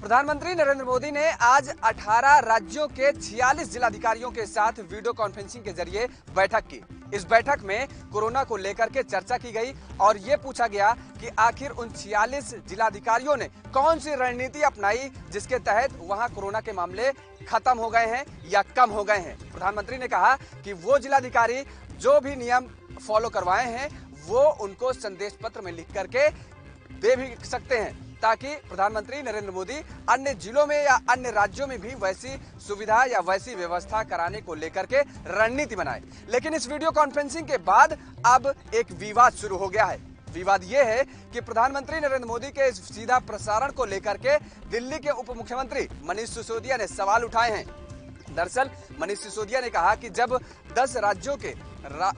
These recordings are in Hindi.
प्रधानमंत्री नरेंद्र मोदी ने आज 18 राज्यों के 46 जिलाधिकारियों के साथ वीडियो कॉन्फ्रेंसिंग के जरिए बैठक की। इस बैठक में कोरोना को लेकर के चर्चा की गई और ये पूछा गया कि आखिर उन 46 जिलाधिकारियों ने कौन सी रणनीति अपनाई जिसके तहत वहां कोरोना के मामले खत्म हो गए हैं या कम हो गए हैं। प्रधानमंत्री ने कहा कि वो जिलाधिकारी जो भी नियम फॉलो करवाए हैं वो उनको संदेश पत्र में लिख करके दे भी सकते हैं ताकि प्रधानमंत्री नरेंद्र मोदी अन्य जिलों में या अन्य राज्यों में भी वैसी सुविधा या वैसी व्यवस्था कराने को लेकर के रणनीति बनाए। लेकिन इस वीडियो कॉन्फ्रेंसिंग के बाद अब एक विवाद शुरू हो गया है। विवाद यह है कि प्रधानमंत्री नरेंद्र मोदी के इस सीधा प्रसारण को लेकर के दिल्ली के उप मुख्यमंत्री मनीष सिसोदिया ने सवाल उठाए हैं। दरअसल मनीष सिसोदिया ने कहा कि जब 10 राज्यों के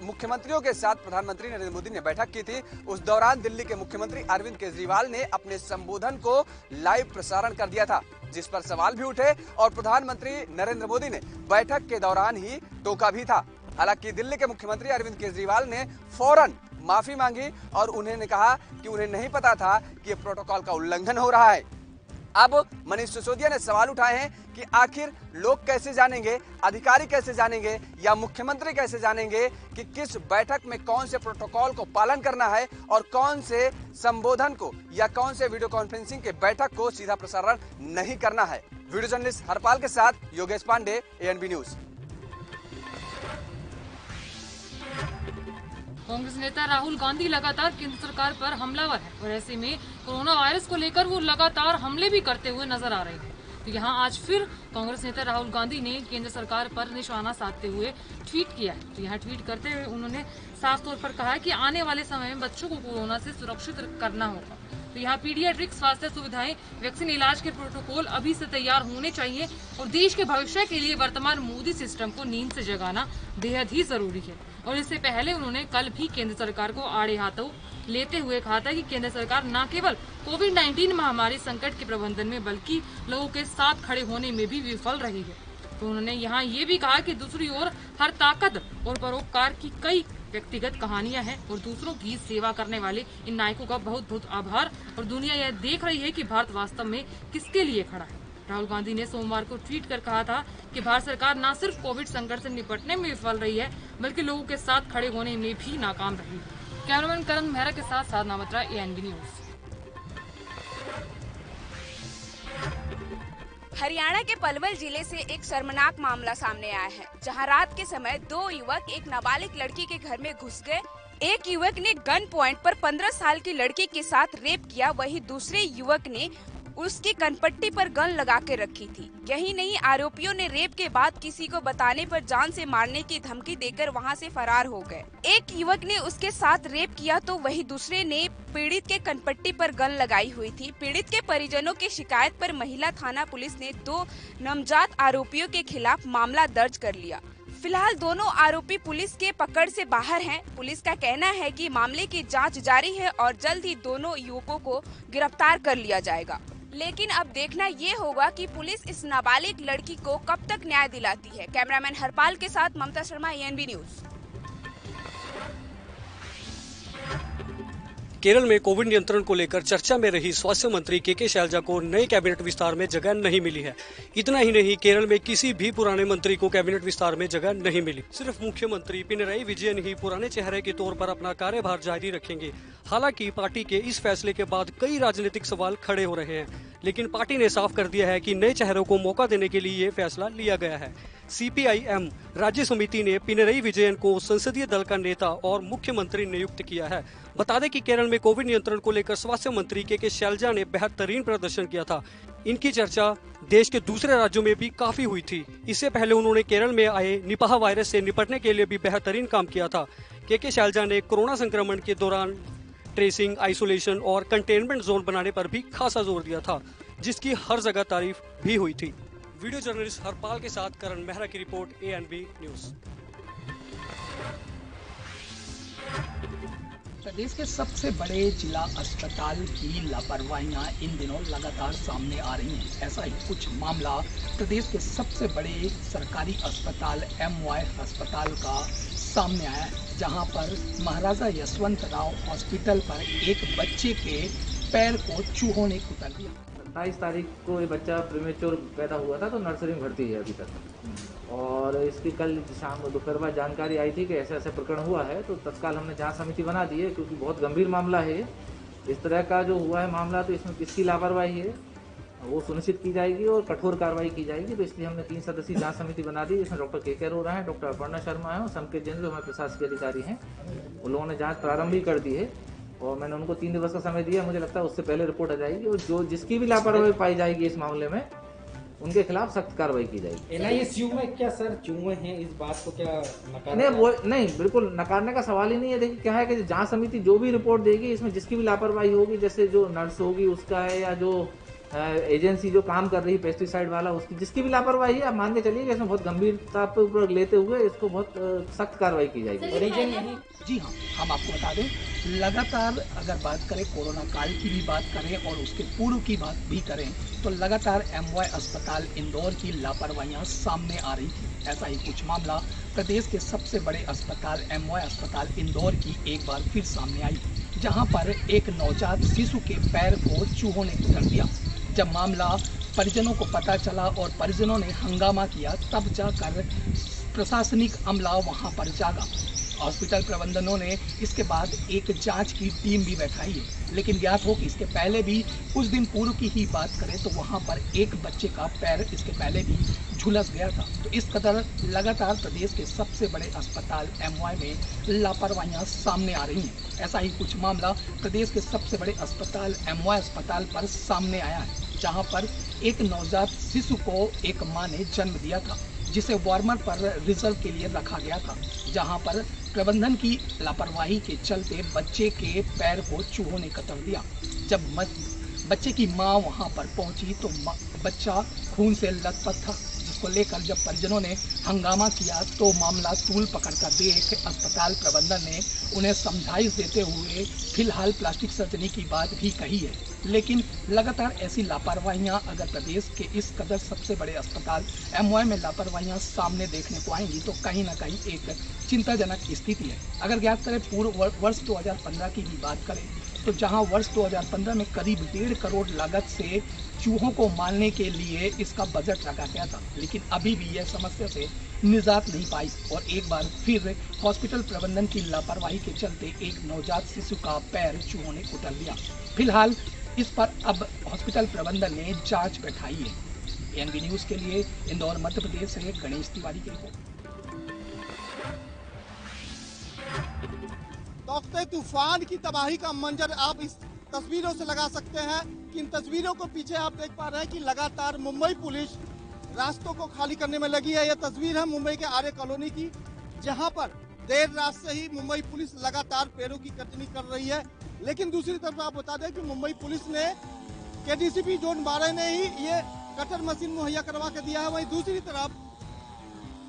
मुख्यमंत्रियों के साथ प्रधानमंत्री नरेंद्र मोदी ने बैठक की थी, उस दौरान दिल्ली के मुख्यमंत्री अरविंद केजरीवाल ने अपने संबोधन को लाइव प्रसारण कर दिया था, जिस पर सवाल भी उठे और प्रधानमंत्री नरेंद्र मोदी ने बैठक के दौरान ही टोका भी था। हालांकि दिल्ली के मुख्यमंत्री अरविंद केजरीवाल ने फौरन माफी मांगी और उन्होंने कहा कि उन्हें नहीं पता था कि ये प्रोटोकॉल का उल्लंघन हो रहा है। अब मनीष सिसोदिया ने सवाल उठाए हैं कि आखिर लोग कैसे जानेंगे, अधिकारी कैसे जानेंगे या मुख्यमंत्री कैसे जानेंगे कि किस बैठक में कौन से प्रोटोकॉल को पालन करना है और कौन से संबोधन को या कौन से वीडियो कॉन्फ्रेंसिंग के बैठक को सीधा प्रसारण नहीं करना है। वीडियो जर्नलिस्ट हरपाल के साथ योगेश पांडे, ANB न्यूज। कांग्रेस नेता राहुल गांधी लगातार केंद्र सरकार पर हमलावर है और ऐसे में कोरोना वायरस को लेकर वो लगातार हमले भी करते हुए नजर आ रहे हैं। तो यहाँ आज फिर कांग्रेस नेता राहुल गांधी ने केंद्र सरकार पर निशाना साधते हुए ट्वीट किया है। तो यहाँ ट्वीट करते हुए उन्होंने साफ तौर पर कहा है कि आने वाले समय में बच्चों को कोरोना से सुरक्षित करना होगा। तो यहाँ पीडियाट्रिक स्वास्थ्य सुविधाएं, वैक्सीन, इलाज के प्रोटोकॉल अभी से तैयार होने चाहिए और देश के भविष्य के लिए वर्तमान मोदी सिस्टम को नींद से जगाना बेहद ही जरूरी है। और इससे पहले उन्होंने कल भी केंद्र सरकार को आड़े हाथों लेते हुए कहा था कि केंद्र सरकार न केवल कोविड-19 महामारी संकट के प्रबंधन में बल्कि लोगों के साथ खड़े होने में भी विफल रही है। तो उन्होंने यहाँ ये भी कहा कि दूसरी ओर हर ताकत और परोपकार की कई व्यक्तिगत कहानियां हैं और दूसरों की सेवा करने वाले इन नायकों का बहुत बहुत आभार और दुनिया यह देख रही है कि भारत वास्तव में किसके लिए खड़ा है। राहुल गांधी ने सोमवार को ट्वीट कर कहा था कि भारत सरकार न सिर्फ कोविड संकट से निपटने में विफल रही है बल्कि लोगों के साथ खड़े होने में भी नाकाम रही है। कैमरामैन करण मेहरा के साथ साधना मत्रा, ANB न्यूज। हरियाणा के पलवल जिले से एक शर्मनाक मामला सामने आया है, जहां रात के समय 2 युवक एक नाबालिग लड़की के घर में घुस गए। एक युवक ने गन पॉइंट पर 15 साल की लड़की के साथ रेप किया, वहीं दूसरे युवक ने उसकी कनपट्टी पर गन लगा के रखी थी। यही नहीं, आरोपियों ने रेप के बाद किसी को बताने पर जान से मारने की धमकी देकर वहां से फरार हो गए। एक युवक ने उसके साथ रेप किया तो वही दूसरे ने पीड़ित के कनपट्टी पर गन लगाई हुई थी। पीड़ित के परिजनों की शिकायत पर महिला थाना पुलिस ने 2 नवजात आरोपियों के खिलाफ मामला दर्ज कर लिया। फिलहाल दोनों आरोपी पुलिस के पकड़ से बाहर हैं। पुलिस का कहना है कि मामले की जांच जारी है और जल्द ही दोनों युवकों को गिरफ्तार कर लिया जाएगा। लेकिन अब देखना ये होगा कि पुलिस इस नाबालिग लड़की को कब तक न्याय दिलाती है। कैमरामैन हरपाल के साथ ममता शर्मा, ANB न्यूज। केरल में कोविड नियंत्रण को लेकर चर्चा में रही स्वास्थ्य मंत्री के शैलजा को नए कैबिनेट विस्तार में जगह नहीं मिली है। इतना ही नहीं, केरल में किसी भी पुराने मंत्री को कैबिनेट विस्तार में जगह नहीं मिली। सिर्फ मुख्यमंत्री पिनराई विजयन ही पुराने चेहरे के तौर पर अपना कार्यभार जारी रखेंगे। हालांकि पार्टी के इस फैसले के बाद कई राजनीतिक सवाल खड़े हो रहे हैं, लेकिन पार्टी ने साफ कर दिया है कि नए चेहरों को मौका देने के लिए ये फैसला लिया गया है। CPIM राज्य समिति ने पिनराई विजयन को संसदीय दल का नेता और मुख्यमंत्री नियुक्त किया है। बता दें कि केरल में कोविड नियंत्रण को लेकर स्वास्थ्य मंत्री के शैलजा ने बेहतरीन प्रदर्शन किया था। इनकी चर्चा देश के दूसरे राज्यों में भी काफी हुई थी। इससे पहले उन्होंने केरल में आए निपाह वायरस से निपटने के लिए भी बेहतरीन काम किया था। के शैलजा ने कोरोना संक्रमण के दौरान ट्रेसिंग, आइसोलेशन और कंटेनमेंट जोन बनाने पर भी खासा जोर दिया था, जिसकी हर जगह तारीफ भी हुई थी। वीडियो जर्नलिस्ट हरपाल के साथ करण मेहरा की रिपोर्ट, ANB न्यूज। प्रदेश के सबसे बड़े जिला अस्पताल की लापरवाहियां इन दिनों लगातार सामने आ रही हैं। ऐसा ही कुछ मामला प्रदेश के सबसे बड़े सरकारी अस्पताल MY अस्पताल का सामने आया है, जहां पर महाराजा यशवंतराव हॉस्पिटल पर एक बच्चे के पैर को चूहों ने कुतर दिया। 22 तारीख को ये बच्चा प्रीमेच्योर पैदा हुआ था, तो नर्सरी में भर्ती है अभी तक। और इसकी कल शाम दोपहर बाद जानकारी आई थी कि ऐसा ऐसा प्रकरण हुआ है, तो तत्काल हमने जांच समिति बना दी है, क्योंकि बहुत गंभीर मामला है। इस तरह का जो हुआ है मामला, तो इसमें किसकी लापरवाही है वो सुनिश्चित की जाएगी और कठोर कार्रवाई की जाएगी। तो इसलिए हमने 3 सदस्यीय जांच समिति बना दी, जिसमें डॉक्टर के अरोड़ा हैं, डॉक्टर अपर्णा शर्मा है और संकेत जैन जो हमारे प्रशासकीय अधिकारी हैं। उन लोगों ने जांच प्रारंभ भी कर दी है और मैंने उनको 3 दिवस का समय दिया। मुझे लगता है उससे पहले रिपोर्ट आ जाएगी और जो जिसकी भी लापरवाही पाई जाएगी इस मामले में, उनके खिलाफ सख्त कार्रवाई की जाएगी। NIS चूहे क्या सर चूहे हैं, इस बात को क्या नकार? नहीं, बिल्कुल नकारने का सवाल ही नहीं है। देखिए क्या है कि जांच समिति जो भी रिपोर्ट देगी, इसमें जिसकी भी लापरवाही होगी, जैसे जो नर्स होगी उसका है या जो एजेंसी जो काम कर रही है पेस्टिसाइड वाला, उसकी जिसकी भी लापरवाही है, आप मान के चलिए कि इसमें बहुत गंभीरता पर लेते हुए इसको बहुत सख्त कार्रवाई की जाएगी। जी हाँ, हम आपको बता दें, लगातार अगर बात करें कोरोना काल की भी बात करें और उसके पूर्व की बात भी करें, तो लगातार MY अस्पताल इंदौर की लापरवाहियां सामने आ रही थी। ऐसा ही कुछ मामला प्रदेश के सबसे बड़े अस्पताल MY अस्पताल इंदौर की एक बार फिर सामने आई, जहां पर एक नवजात शिशु के पैर को चूहों ने कुतर दिया। जब मामला परिजनों को पता चला और परिजनों ने हंगामा किया, तब जाकर प्रशासनिक अमला वहां पर जागा। हॉस्पिटल प्रबंधनों ने इसके बाद एक जांच की टीम भी बैठाई है, लेकिन ज्ञात हो कि इसके पहले भी कुछ दिन पूर्व की ही बात करें तो वहां पर एक बच्चे का पैर इसके पहले भी झुलस गया था। तो इस कदर लगातार प्रदेश के सबसे बड़े अस्पताल MY में लापरवाहियां सामने आ रही हैं। ऐसा ही कुछ मामला प्रदेश के सबसे बड़े अस्पताल MY अस्पताल पर सामने आया है, जहाँ पर एक नवजात शिशु को एक माँ ने जन्म दिया था, जिसे वार्मर पर रिजर्व के लिए रखा गया था, जहां पर प्रबंधन की लापरवाही के चलते बच्चे के पैर को चूहों ने कतर दिया। जब बच्चे की मां वहां पर पहुंची तो बच्चा खून से लथपथ था, जिसको लेकर जब परिजनों ने हंगामा किया तो मामला तूल पकड़कर देख अस्पताल प्रबंधन ने उन्हें समझाइश देते हुए फिलहाल प्लास्टिक सर्जरी की बात भी कही है। लेकिन लगातार ऐसी लापरवाहियां अगर प्रदेश के इस कदर सबसे बड़े अस्पताल MY में लापरवाहियां सामने देखने को आएंगी तो कहीं ना कहीं एक चिंताजनक स्थिति है। अगर ज्ञात करें पूर्व वर्ष 2015 की भी बात करें तो जहां वर्ष 2015 में करीब 1.5 करोड़ लागत से चूहों को मारने के लिए इसका बजट रखा गया था, लेकिन अभी भी यह समस्या से निजात नहीं पाई और एक बार फिर हॉस्पिटल प्रबंधन की लापरवाही के चलते एक नवजात शिशु का पैर चूहों ने कुतर लिया। फिलहाल इस पर अब हॉस्पिटल प्रबंधन ने जांच बैठाई है। NB न्यूज के लिए इंदौर मध्य प्रदेश से गणेश तिवारी की रिपोर्ट। डॉक्टर तूफान की तबाही का मंजर आप इस तस्वीरों से लगा सकते हैं कि इन तस्वीरों को पीछे आप देख पा रहे हैं कि लगातार मुंबई पुलिस रास्तों को खाली करने में लगी है। यह तस्वीर है मुंबई के आर्य कॉलोनी की, जहां पर देर रात से ही मुंबई पुलिस लगातार पेड़ों की कटनी कर रही है। लेकिन दूसरी तरफ आप बता दें कि मुंबई पुलिस ने KDCP जोन 12 ने ही ये कटर मशीन मुहैया करवा के दिया है। वहीं दूसरी तरफ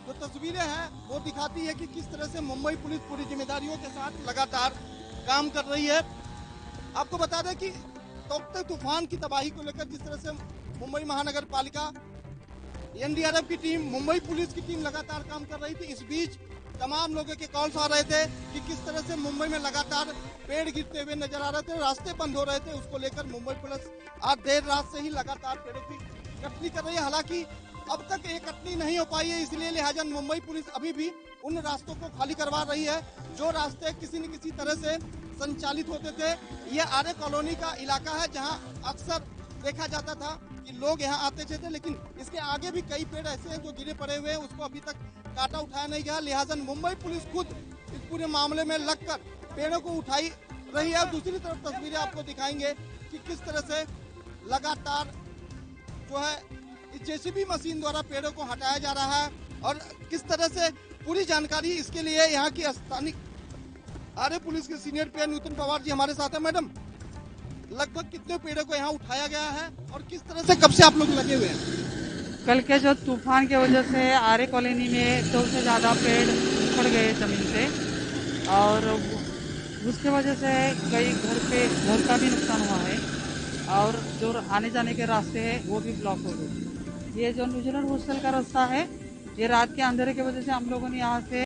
जो तस्वीरें हैं वो दिखाती है कि किस तरह से मुंबई पुलिस पूरी जिम्मेदारियों के साथ लगातार काम कर रही है। आपको बता दें कि डॉक्टर तूफान की तबाही को लेकर जिस तरह से मुंबई महानगर पालिका, NDRF की टीम, मुंबई पुलिस की टीम लगातार काम कर रही थी, इस बीच तमाम लोगों के कॉल्स आ रहे थे कि किस तरह से मुंबई में लगातार पेड़ गिरते हुए नजर आ रहे थे, रास्ते बंद हो रहे थे। उसको लेकर मुंबई पुलिस आज देर रात से ही लगातार पेड़ों की कटनी कर रही है। हालांकि अब तक ये कटनी नहीं हो पाई है, इसलिए लिहाजा मुंबई पुलिस अभी भी उन रास्तों को खाली करवा रही है जो रास्ते किसी न किसी तरह से संचालित होते थे। यह आर्य कॉलोनी का इलाका है जहां अक्सर देखा जाता था कि लोग यहां आते थे, लेकिन इसके आगे भी कई पेड़ ऐसे हैं जो गिरे पड़े हुए हैं, उसको अभी तक काटा उठाया नहीं गया। लिहाजा मुंबई पुलिस खुद इस पूरे मामले में लगकर पेड़ों को उठाई रही है। दूसरी तरफ तस्वीरें आपको दिखाएंगे कि किस तरह से लगातार जो है इस JCB मशीन द्वारा पेड़ों को हटाया जा रहा है और किस तरह से पूरी जानकारी इसके लिए यहाँ की स्थानीय आर्य पुलिस के सीनियर PI नूतन पवार जी हमारे साथ हैं। मैडम, लगभग कितने पेड़ों को यहाँ उठाया गया है और किस तरह से कब से आप लोग लगे हुए हैं? कल के जो तूफान की वजह से आर्य कॉलोनी में 2 से ज़्यादा पेड़ उखड़ गए ज़मीन से और उसके वजह से कई घर का भी नुकसान हुआ है और जो आने जाने के रास्ते हैं वो भी ब्लॉक हो गए। ये जो न्यूजीलैंड हॉस्टल का रास्ता है, ये रात के अंधेरे की वजह से हम लोगों ने यहाँ से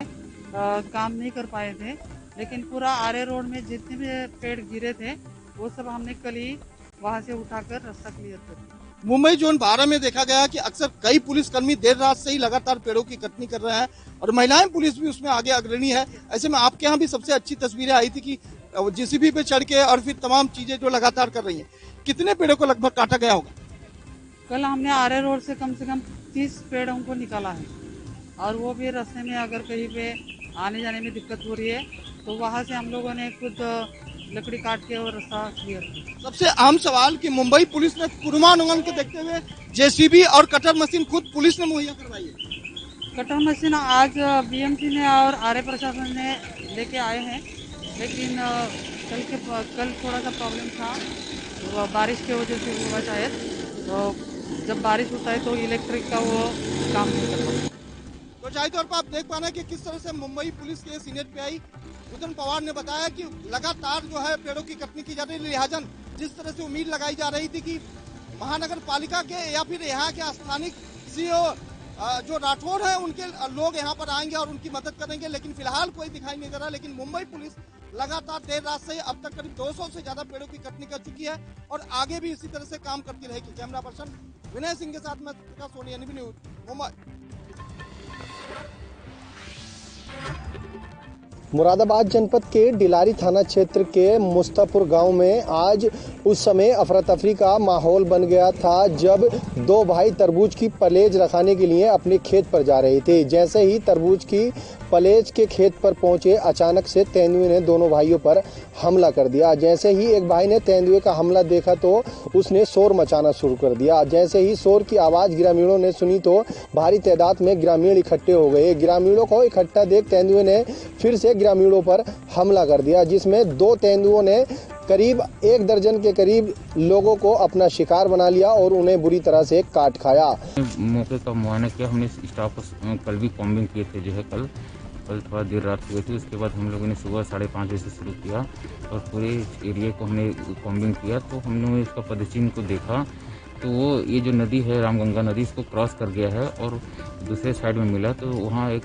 काम नहीं कर पाए थे, लेकिन पूरा आर्य रोड में जितने भी पेड़ गिरे थे वो सब हमने कल ही वहाँ से उठाकर रास्ता क्लियर कर दिया। मुंबई जोन 12 में देखा गया कि अक्सर कई पुलिसकर्मी देर रात से ही लगातार पेड़ों की कटनी कर रहे हैं और महिलाएं पुलिस भी उसमें आगे अग्रणी है। ऐसे में आपके यहाँ भी सबसे अच्छी तस्वीरें आई थी कि जेसीबी पे चढ़ के और फिर तमाम चीजें जो लगातार कर रही हैं। कितने पेड़ों को लगभग काटा गया होगा? कल हमने आर्य रोड से कम 30 पेड़ हमको निकाला है और वो भी रास्ते में अगर कहीं पे आने जाने में दिक्कत हो रही है तो वहाँ से हम लोगों ने खुद लकड़ी काट के और रास्ता क्लियर किया। सबसे आम सवाल कि मुंबई पुलिस ने पूर्वानुमान को देखते हुए जेसीबी और कटर मशीन खुद पुलिस ने मुहैया करवाई है। कटर मशीन आज बीएमसी ने और आर्य प्रशासन ने लेके आए हैं, लेकिन कल थोड़ा सा प्रॉब्लम था तो बारिश की वजह से हुआ शायद। तो जब बारिश होता है तो इलेक्ट्रिक का वो काम नहीं करता। तो जाहिर तौर पर आप देख पा रहे हैं कि किस तरह से मुंबई पुलिस के सीनियर पीआई उदन पवार ने बताया कि लगातार जो है पेड़ों की कटनी की जा रही है। लिहाजा जिस तरह से उम्मीद लगाई जा रही थी कि महानगर पालिका के या फिर यहाँ के स्थानिक सीओ जो राठौर है उनके लोग यहाँ पर आएंगे और उनकी मदद करेंगे, लेकिन फिलहाल कोई दिखाई नहीं दे रहा। लेकिन मुंबई पुलिस लगातार देर रात से अब तक करीब 200 से ज्यादा पेड़ों की कटनी कर चुकी है और आगे भी इसी तरह से काम करती रहेगी। कैमरा पर्सन विनय सिंह के साथ मैं सोनी, एनबी न्यूज, मुंबई। मुरादाबाद जनपद के डिलारी थाना क्षेत्र के मुस्तापुर गांव में आज उस समय अफरा तफरी का माहौल बन गया था जब दो भाई तरबूज की पलेज रखाने के लिए अपने खेत पर जा रहे थे। जैसे ही तरबूज की पलेज के खेत पर पहुंचे, अचानक से तेंदुए ने दोनों भाइयों पर हमला कर दिया। जैसे ही एक भाई ने तेंदुए का हमला देखा तो उसने शोर मचाना शुरू कर दिया। जैसे ही शोर की आवाज़ ग्रामीणों ने सुनी तो भारी तादाद में ग्रामीण इकट्ठे हो गए। ग्रामीणों को इकट्ठा देख तेंदुए ने फिर से ग्रामीणों पर हमला कर दिया, जिसमें दो तेंदुओं ने करीब 1 दर्जन के करीब लोगों को अपना शिकार बना लिया और उन्हें बुरी तरह से काट खाया। मौके का मुआयना किया हमने, स्टाफ को कल भी कॉम्बिंग किए थे, जो है कल थोड़ा देर रात हुई थी। उसके बाद हम लोगों ने सुबह 5:30 बजे से शुरू किया और पूरे एरिया को हमने कॉम्बिंग किया। तो हमने इसका पदचिन्ह को देखा तो वो ये जो नदी है रामगंगा नदी, इसको क्रॉस कर गया है और दूसरे साइड में मिला। तो वहाँ एक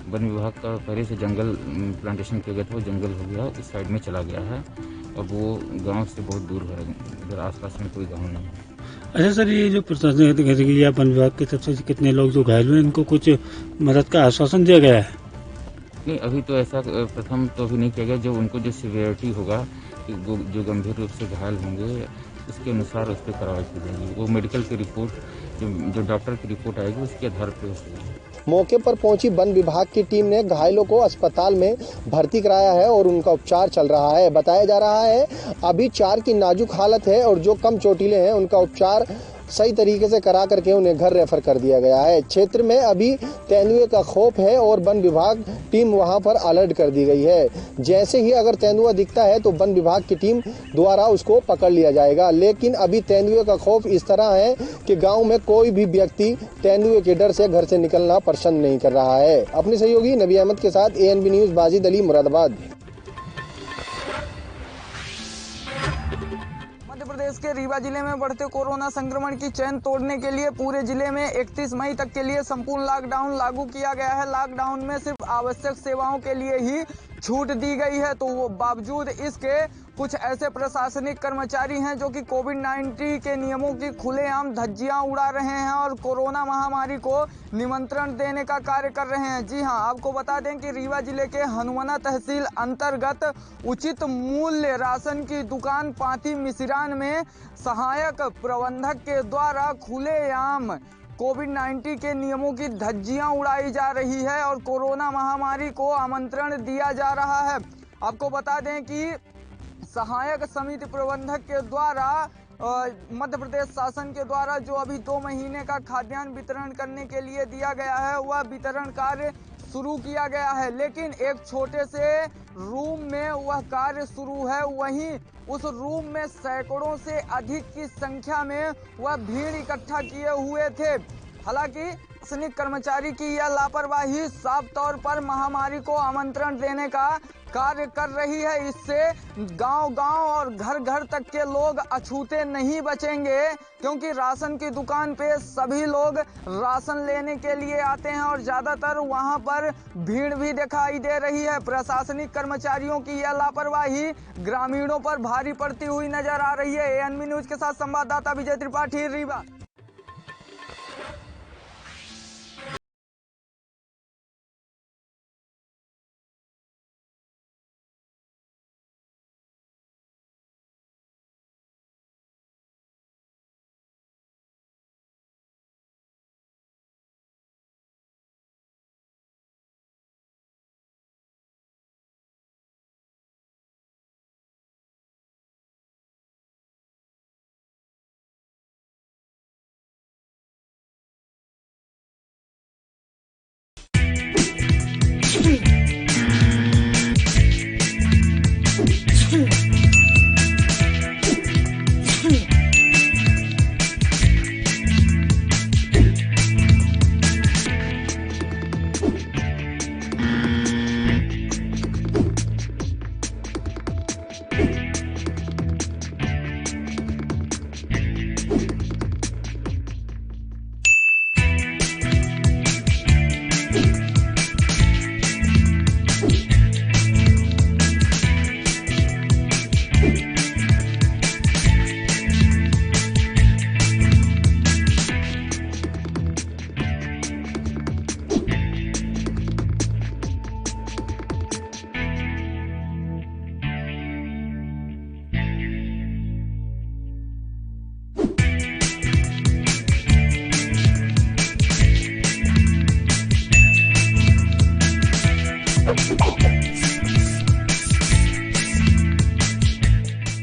वन विभाग का पहले से जंगल प्लांटेशन किया गया था, वो जंगल हो गया, उस साइड में चला गया है और वो गांव से बहुत दूर है, इधर आसपास में कोई गांव नहीं है। अच्छा सर, ये जो प्रशासन या वन विभाग की तरफ से कितने लोग जो घायल हुए, इनको कुछ मदद का आश्वासन दिया गया है? नहीं, अभी तो ऐसा प्रथम तो अभी नहीं किया गया। जो उनको जो सीवियरिटी होगा, जो गंभीर रूप से घायल होंगे, उसके अनुसार उस पर कार्रवाई की जाएगी। वो मेडिकल की रिपोर्ट जो डॉक्टर की रिपोर्ट आएगी उसके आधार पर होगी। मौके पर पहुंची वन विभाग की टीम ने घायलों को अस्पताल में भर्ती कराया है और उनका उपचार चल रहा है। बताया जा रहा है अभी 4 की नाजुक हालत है और जो कम चोटिले हैं उनका उपचार सही तरीके से करा करके उन्हें घर रेफर कर दिया गया है। क्षेत्र में अभी तेंदुए का खौफ है और वन विभाग टीम वहां पर अलर्ट कर दी गई है। जैसे ही अगर तेंदुआ दिखता है तो वन विभाग की टीम द्वारा उसको पकड़ लिया जाएगा। लेकिन अभी तेंदुए का खौफ इस तरह है कि गांव में कोई भी व्यक्ति तेंदुए के डर से घर से निकलना पसंद नहीं कर रहा है। अपने सहयोगी नबी अहमद के साथ ANB न्यूज, बाजिद अली, मुरादाबाद। प्रदेश के रीवा जिले में बढ़ते कोरोना संक्रमण की चेन तोड़ने के लिए पूरे जिले में 31 मई तक के लिए संपूर्ण लॉकडाउन लागू किया गया है। लॉकडाउन में सिर्फ आवश्यक सेवाओं के लिए ही छूट दी गई है। तो वो बावजूद इसके कुछ ऐसे प्रशासनिक कर्मचारी हैं जो कि कोविड-19 के नियमों की खुलेआम धज्जियां उड़ा रहे हैं और कोरोना महामारी को निमंत्रण देने का कार्य कर रहे हैं। जी हां, आपको बता दें कि रीवा जिले के हनुमाना तहसील अंतर्गत उचित मूल्य राशन की दुकान पांथी मिसिरान में सहायक प्रबंधक के द्वारा खुलेआम कोविड-19 के नियमों की धज्जियां उड़ाई जा रही है और कोरोना महामारी को आमंत्रण दिया जा रहा है। आपको बता दें कि सहायक समिति प्रबंधक के द्वारा मध्य प्रदेश शासन के द्वारा जो अभी 2 महीने का खाद्यान्न वितरण करने के लिए दिया गया है, वह वितरण कार्य शुरू किया गया है। लेकिन एक छोटे से रूम में वह कार्य शुरू है, वहीं उस रूम में सैकड़ों से अधिक की संख्या में वह भीड़ इकट्ठा किए हुए थे। हालांकि प्रशासनिक कर्मचारी की यह लापरवाही साफ तौर पर महामारी को आमंत्रण देने का कार्य कर रही है। इससे गांव-गांव और घर-घर तक के लोग अछूते नहीं बचेंगे, क्योंकि राशन की दुकान पे सभी लोग राशन लेने के लिए आते हैं और ज्यादातर वहां पर भीड़ भी दिखाई दे रही है। प्रशासनिक कर्मचारियों की यह लापरवाही ग्रामीणों पर भारी पड़ती हुई नजर आ रही है। एएनबी न्यूज के साथ संवाददाता विजय त्रिपाठी, रीवा।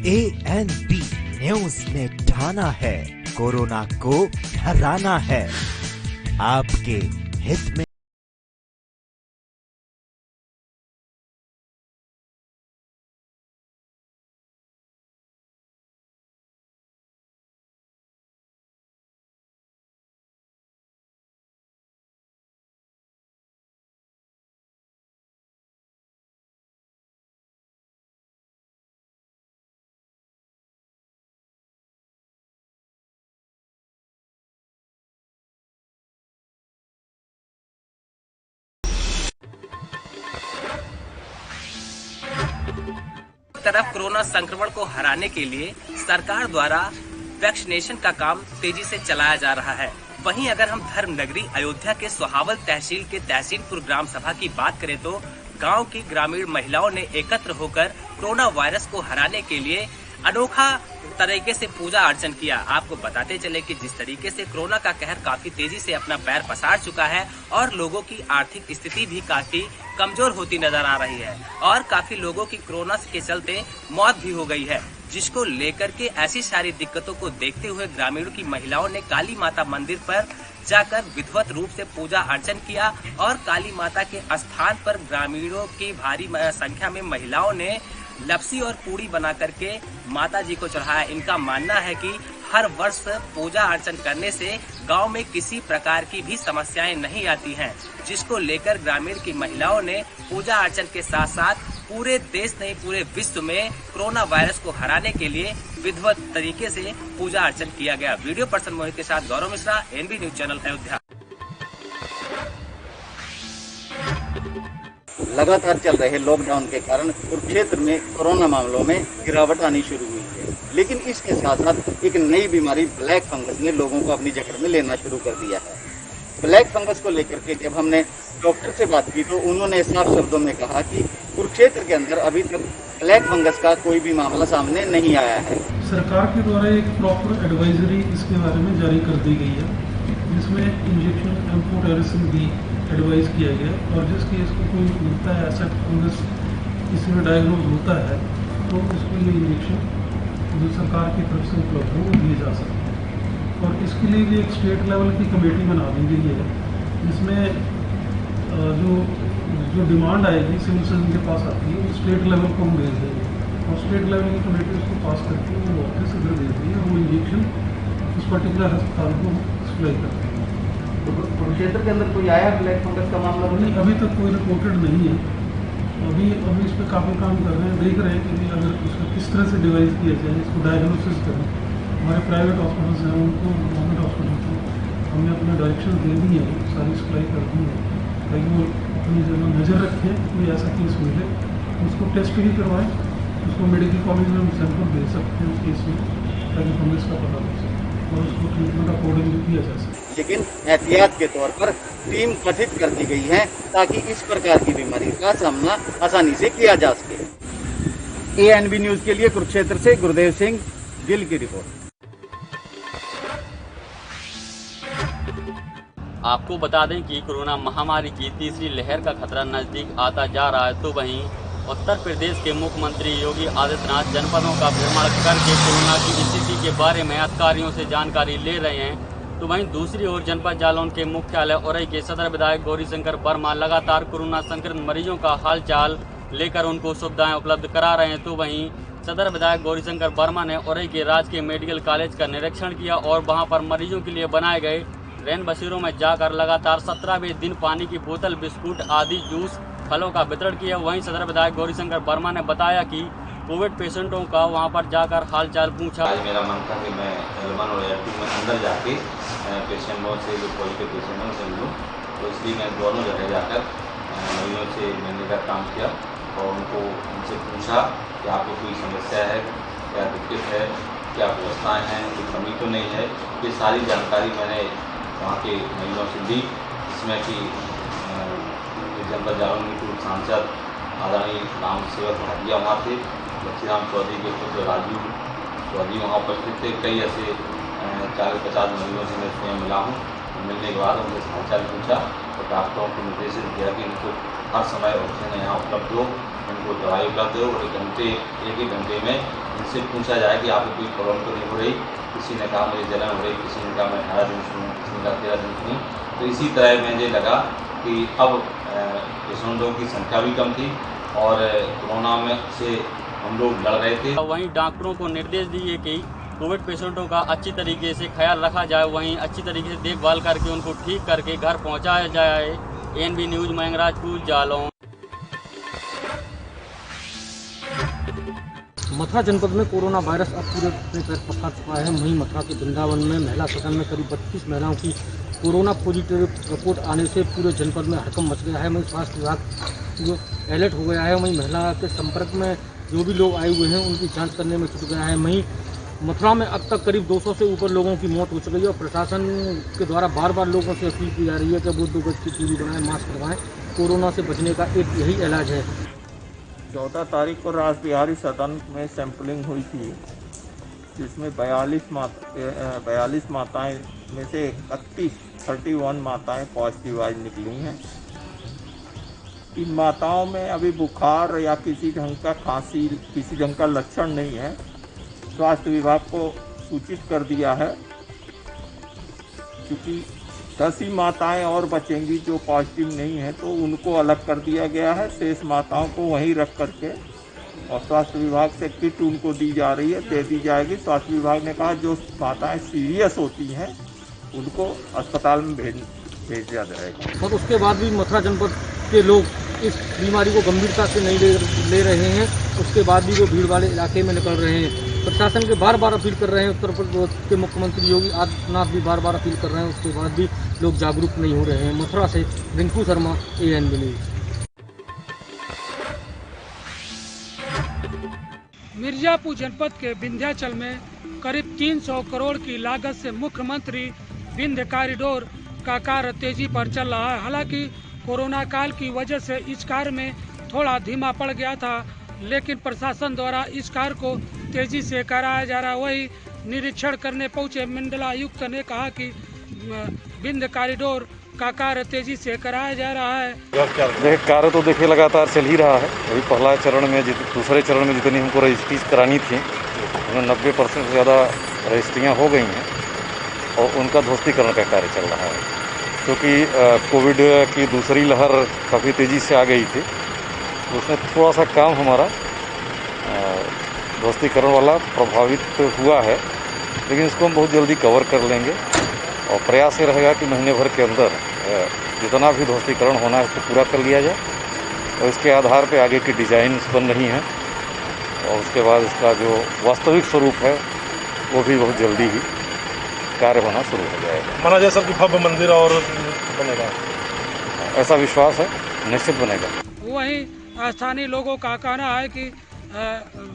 एएनबी न्यूज ने ठाना है, कोरोना को हराना है। आपके हित में तरफ कोरोना संक्रमण को हराने के लिए सरकार द्वारा वैक्सीनेशन का काम तेजी से चलाया जा रहा है। वहीं अगर हम धर्म नगरी अयोध्या के सोहावल तहसील के तहसीलपुर ग्राम सभा की बात करें तो गांव की ग्रामीण महिलाओं ने एकत्र होकर कोरोना वायरस को हराने के लिए अनोखा तरीके से पूजा अर्चन किया। आपको बताते चले कि जिस तरीके से कोरोना का कहर काफी तेजी से अपना पैर पसार चुका है और लोगों की आर्थिक स्थिति भी काफी कमजोर होती नजर आ रही है और काफी लोगों की कोरोना के चलते मौत भी हो गई है, जिसको लेकर के ऐसी सारी दिक्कतों को देखते हुए ग्रामीणों की महिलाओं ने काली माता मंदिर पर जाकर विधिवत रूप से पूजा अर्चन किया और काली माता के स्थान पर ग्रामीणों की भारी संख्या में महिलाओं ने लपसी और पूड़ी बना करके माता जी को चढ़ाया। इनका मानना है कि हर वर्ष पूजा अर्चन करने से गांव में किसी प्रकार की भी समस्याएं नहीं आती हैं, जिसको लेकर ग्रामीण की महिलाओं ने पूजा अर्चन के साथ साथ पूरे देश नहीं पूरे विश्व में कोरोना वायरस को हराने के लिए विधिवत तरीके से पूजा अर्चन किया गया। वीडियो पर्सन मोहित के साथ Gaurav Mishra, NB news channel Ayodhya. लगातार चल रहे लॉकडाउन के कारण कुरुक्षेत्र में कोरोना मामलों में गिरावट आनी शुरू हुई है, लेकिन इसके साथ साथ एक नई बीमारी ब्लैक फंगस ने लोगों को अपनी जकड़ में लेना शुरू कर दिया है। ब्लैक फंगस को लेकर के जब हमने डॉक्टर से बात की तो उन्होंने साफ शब्दों में कहा कि कुरुक्षेत्र के अंदर अभी तक ब्लैक फंगस का कोई भी मामला सामने नहीं आया है। सरकार के द्वारा एक प्रॉपर एडवाइजरी इसके बारे में जारी कर दी गई है, जिसमें इंजेक्शन एम्फोटेरिसिन भी एडवाइस किया गया और जिस केस को कोई मिलता है ऐसा फंगस इसमें डायग्नोज होता है तो उसके लिए इंजेक्शन जो सरकार की तरफ से उपलब्ध हो वो दिए जा सकते हैं। और इसके लिए भी एक स्टेट लेवल की कमेटी बना दी गई है, जिसमें जो डिमांड आएगी सिविल सर्जन के पास आती है वो स्टेट लेवल को हम भेज देंगे और स्टेट लेवल की कमेटी उसको पास करके वो ऑफिस से भेज देती है और वो इंजेक्शन उस पर्टिकुलर अस्पताल को सप्लाई करते हैं। क्षेत्र के अंदर कोई आया ब्लैक फंगस का मामला? नहीं, अभी तक कोई रिपोर्टेड नहीं है। अभी इस पर काफ़ी काम कर रहे हैं, देख रहे हैं कि अगर उसको किस तरह से डिवाइस किया जाए, इसको डायग्नोसिस करें। हमारे प्राइवेट हॉस्पिटल्स हैं, उनको गवर्नमेंट हॉस्पिटल को हमने अपने डायरेक्शन दे दी है, सारी सप्लाई कर दी है, ताकि वो अपनी जगह नज़र रखें, कोई ऐसा केस मिले उसको टेस्ट भी करवाएं, उसको मेडिकल कॉलेज में हम सैंपल दे सकते हैं उस केस में, ताकि फंगस का पता लग सके और उसको ट्रीटमेंट अकॉर्डिंगली किया जा सके। लेकिन एहतियात के तौर पर टीम गठित कर दी गई है ताकि इस प्रकार की बीमारी का सामना आसानी से किया जा सके। ANB न्यूज के लिए कुरुक्षेत्र से गुरुदेव सिंह गिल की रिपोर्ट। आपको बता दें कि कोरोना महामारी की तीसरी लहर का खतरा नजदीक आता जा रहा है, तो वहीं उत्तर प्रदेश के मुख्यमंत्री योगी आदित्यनाथ जनपदों का भ्रमण करके कोरोना की स्थिति के बारे में अधिकारियों से जानकारी ले रहे हैं। तो वहीं दूसरी ओर जनपद जालौन के मुख्यालय औरई के सदर विधायक गौरीशंकर वर्मा लगातार कोरोना संक्रमित मरीजों का हालचाल लेकर उनको सुविधाएं उपलब्ध करा रहे हैं। तो वहीं सदर विधायक गौरीशंकर वर्मा ने औरई के राजकीय मेडिकल कॉलेज का निरीक्षण किया और वहां पर मरीजों के लिए बनाए गए रैन बसेरों में जाकर लगातार 17वें दिन पानी की बोतल, बिस्कुट आदि जूस, फलों का वितरण किया। वहीं सदर विधायक गौरीशंकर वर्मा ने बताया कि कोविड पेशेंटों का वहां पर जाकर हालचाल पूछा। आज मेरा मन था कि मैं L1 और L2 में अंदर जाके पेशेंटों से, जो पॉजिटिव पेशेंटों से मिलूँ, तो इसलिए मैं दोनों जगह जाकर मरीजों से मिलने का काम किया और उनसे पूछा कि आपको कोई समस्या है, क्या दिक्कत है, क्या व्यवस्थाएँ हैं, कोई कमी तो नहीं है। ये सारी जानकारी मैंने वहाँ के मरीजों से दी, जिसमें कि जनपद जालौन के पूर्व सांसद आदरणीय राम सेवक भाटिया वहाँ थे, लक्ष्मीराम चौधरी के पुत्र राजीव चौधरी वहाँ उपस्थित थे। कई ऐसे 40-50 मरीजों से मैं स्वयं मिला हूँ। मिलने के बाद उनसे हालचाल पूछा और डॉक्टरों को निर्देशित किया कि इनको हर समय ऑक्सीजन यहाँ उपलब्ध हो, इनको दवाई उपलब्ध हो और एक एक घंटे में इनसे पूछा जाए कि आपको कोई प्रॉब्लम तो नहीं हो रही। किसी ने कहा मुझे जलन हो रही, किसी ने कहा मैं 18 दिन से हूँ, किसी ने कहा 13 दिन से हूँ। तो इसी तरह मुझे लगा कि अब पेशेंटों की संख्या भी कम थी और कोरोना में से हम लोग लड़ रहे थे। वहीं डॉक्टरों को निर्देश दिए कि कोविड पेशेंटों का अच्छी तरीके से ख्याल रखा जाए, वहीं अच्छी तरीके से देखभाल करके उनको ठीक करके घर पहुंचाया जाए। ANB न्यूज मयंगराजपुर जालौन। मथुरा जनपद में कोरोना वायरस अब पूरे पैर पसार चुका है। वहीं मथुरा के वृंदावन में महिला सदन में करीब 32 महिलाओं की कोरोना पॉजिटिव रिपोर्ट आने से पूरे जनपद में हड़कंप मच गया है। वहीं स्वास्थ्य विभाग जो अलर्ट हो गया है, वहीं महिला के संपर्क में जो भी लोग आए हुए हैं उनकी जांच करने में जुट गया है। वहीं मथुरा में अब तक करीब 200 से ऊपर लोगों की मौत हो चुकी है और प्रशासन के द्वारा बार बार लोगों से अपील की जा रही है कि वो 2 गज की दूरी बनाएं, मास्क लगाएं। कोरोना से बचने का एक यही इलाज है। 14 तारीख को रासबिहारी सदन में सैंपलिंग हुई थी, जिसमें 42 माताएं में से 31 माताएं पॉजिटिव आज निकली हैं। इन माताओं में अभी बुखार या किसी ढंग का खांसी, किसी ढंग का लक्षण नहीं है। स्वास्थ्य विभाग को सूचित कर दिया है, क्योंकि 10 ही माताएं और बचेंगी जो पॉजिटिव नहीं है, तो उनको अलग कर दिया गया है। शेष माताओं को वहीं रख करके और स्वास्थ्य विभाग से किट उनको दी जा रही है, दे दी जाएगी। स्वास्थ्य विभाग ने कहा जो माताएं सीरियस होती हैं उनको अस्पताल में भेजा जाएगा। और उसके बाद भी मथुरा जनपद के लोग इस बीमारी को गंभीरता से नहीं ले रहे हैं। उसके बाद भी वो भीड़ वाले इलाके में निकल रहे हैं। प्रशासन के बार बार अपील कर रहे हैं। उत्तर प्रदेश के मुख्यमंत्री योगी आदित्यनाथ भी बार बार अपील कर रहे हैं, उसके बाद भी लोग जागरूक नहीं हो रहे हैं। मथुरा से रिंकू शर्मा, ANB न्यूज। मिर्जापुर जनपद के विंध्याचल में करीब 300 करोड़ की लागत से मुख्यमंत्री विंध्य कॉरिडोर का कार्य तेजी पर चल रहा है। हालांकि कोरोना काल की वजह से इस कार्य में थोड़ा धीमा पड़ गया था, लेकिन प्रशासन द्वारा इस कार्य को तेजी से कराया जा रहा है। वही निरीक्षण करने पहुंचे मंडलायुक्त ने कहा कि विंध्य कॉरिडोर का कार्य तेजी से कराया जा रहा है। कार्य तो देखिए लगातार चल ही रहा है। अभी पहला चरण में दूसरे चरण में जितनी हमको रजिस्ट्रीज करानी थी, उनमें 90% से ज़्यादा रजिस्ट्रियाँ हो गई हैं और उनका ध्वस्तीकरण का कार्य चल रहा है। क्योंकि कोविड की दूसरी लहर काफ़ी तेज़ी से आ गई थी, उसमें थोड़ा सा काम हमारा ध्वस्तीकरण वाला प्रभावित हुआ है, लेकिन इसको हम बहुत जल्दी कवर कर लेंगे और प्रयास ये रहेगा कि महीने भर के अंदर जितना भी ध्वस्तीकरण होना है उसको पूरा कर लिया जाए और इसके आधार पर आगे की डिजाइन बन रही हैं और उसके बाद इसका जो वास्तविक स्वरूप है वो भी बहुत जल्दी ही कार्य होना शुरू हो जाएगा। माना जाए सर कि भव्य मंदिर और बनेगा, ऐसा विश्वास है, निश्चित बनेगा। वहीं स्थानीय लोगों का कहना है कि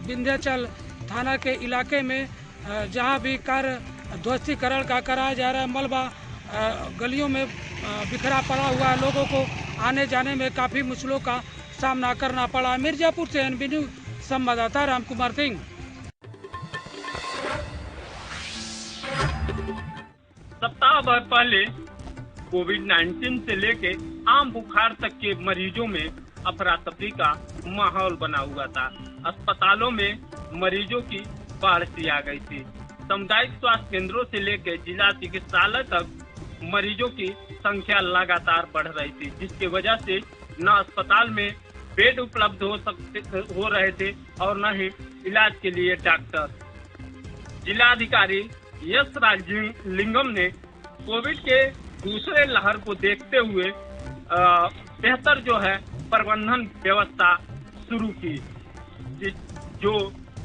विंध्याचल थाना के इलाके में जहां भी कार्य ध्वस्तीकरण का कराया जा रहा है, मलबा गलियों में बिखरा पड़ा हुआ है, लोगों को आने जाने में काफी मुश्किलों का सामना करना पड़ा। मिर्जापुर से एनबी न्यूज संवाददाता रामकुमार सिंह। सप्ताह भर पहले कोविड-19 से लेके आम बुखार तक के मरीजों में अफरा तफरी का माहौल बना हुआ था। अस्पतालों में मरीजों की बाढ़ सी आ गई थी। सामुदायिक स्वास्थ्य केंद्रों से लेकर जिला चिकित्सालय तक मरीजों की संख्या लगातार बढ़ रही थी, जिसकी वजह से न अस्पताल में बेड उपलब्ध हो रहे थे और न ही इलाज के लिए डॉक्टर। जिलाधिकारी यश राज लिंगम ने कोविड के दूसरे लहर को देखते हुए बेहतर जो है प्रबंधन व्यवस्था शुरू की। जो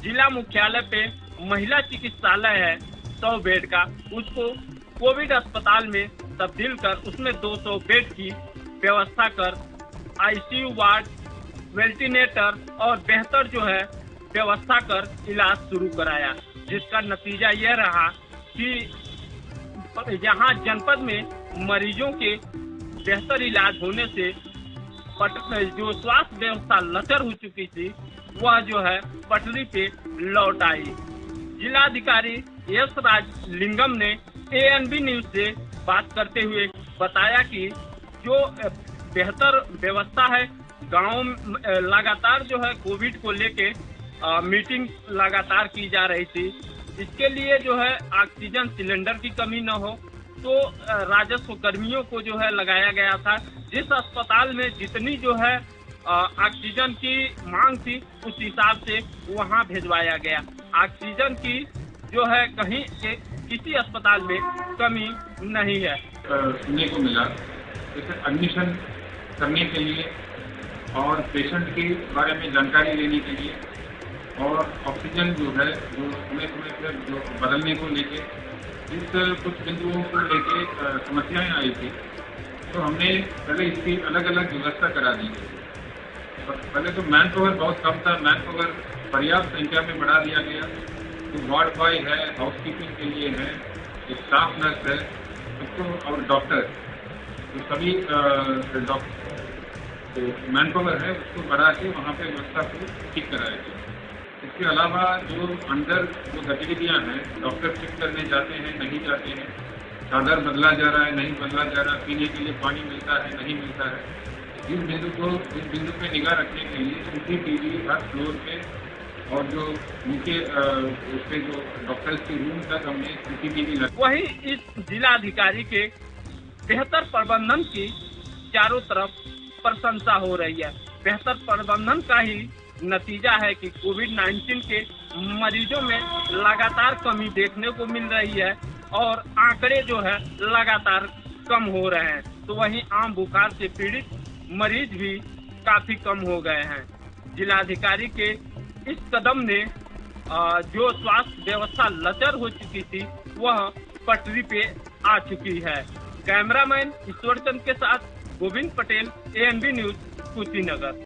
जिला मुख्यालय पे महिला चिकित्सालय है 100 बेड का, उसको कोविड अस्पताल में तब्दील कर उसमें 200 बेड की व्यवस्था कर आईसीयू वार्ड, वेंटिलेटर और बेहतर जो है व्यवस्था कर इलाज शुरू कराया, जिसका नतीजा यह रहा कि यहाँ जनपद में मरीजों के बेहतर इलाज होने से जो स्वास्थ्य व्यवस्था लचर हो चुकी थी वह जो है पटरी पे लौट आई। जिलाधिकारी यश राज लिंगम ने एएनबी न्यूज से बात करते हुए बताया कि जो बेहतर व्यवस्था है, गांव लगातार जो है कोविड को लेके मीटिंग लगातार की जा रही थी। इसके लिए जो है ऑक्सीजन सिलेंडर की कमी न हो तो राजस्व कर्मियों को जो है लगाया गया था। जिस अस्पताल में जितनी जो है ऑक्सीजन की मांग थी उस हिसाब से वहां भेजवाया गया। ऑक्सीजन की जो है कहीं किसी अस्पताल में कमी नहीं है। सुनने को मिला जैसे एडमिशन करने के लिए और पेशेंट के बारे में जानकारी लेने के लिए और ऑक्सीजन जो है जो समय समय पर जो बदलने को लेके जिस कुछ बिंदुओं को लेके समस्याएं आई थी, तो हमने पहले इसकी अलग अलग व्यवस्था करा दी। पहले तो मैन पावर बहुत कम था, मैन पावर पर्याप्त संख्या में बढ़ा दिया गया। तो वार्ड बॉय है, हाउसकीपिंग के लिए है, एक स्टाफ नर्स है, तो और डॉक्टर, तो सभी तो मैन पावर है उसको बढ़ा के वहाँ पे व्यवस्था को ठीक कराया गया। इसके अलावा जो अंदर जो गतिविधियाँ हैं, डॉक्टर चेक करने जाते हैं, नहीं जाते हैं, चादर बदला जा रहा है, नहीं बदला जा रहा, पीने के लिए पानी मिलता है, नहीं मिलता है, इस बिंदु पे निगाह रखने के लिए सीसीटीवी हर फ्लोर पे और जो उनके उसके जो डॉक्टर्स के रूम तक हमने सीसीटीवी लगा। वहीं इस जिलाधिकारी के बेहतर प्रबंधन की चारों तरफ प्रशंसा हो रही है। बेहतर प्रबंधन का ही नतीजा है कि कोविड-19 के मरीजों में लगातार कमी देखने को मिल रही है और आंकड़े जो है लगातार कम हो रहे हैं। तो वहीं आम बुखार से पीड़ित मरीज भी काफी कम हो गए हैं। जिलाधिकारी के इस कदम ने जो स्वास्थ्य व्यवस्था लचर हो चुकी थी वह पटरी पे आ चुकी है। कैमरामैन ईश्वर चंद के साथ गोविंद पटेल, एएनबी न्यूज, कुशीनगर।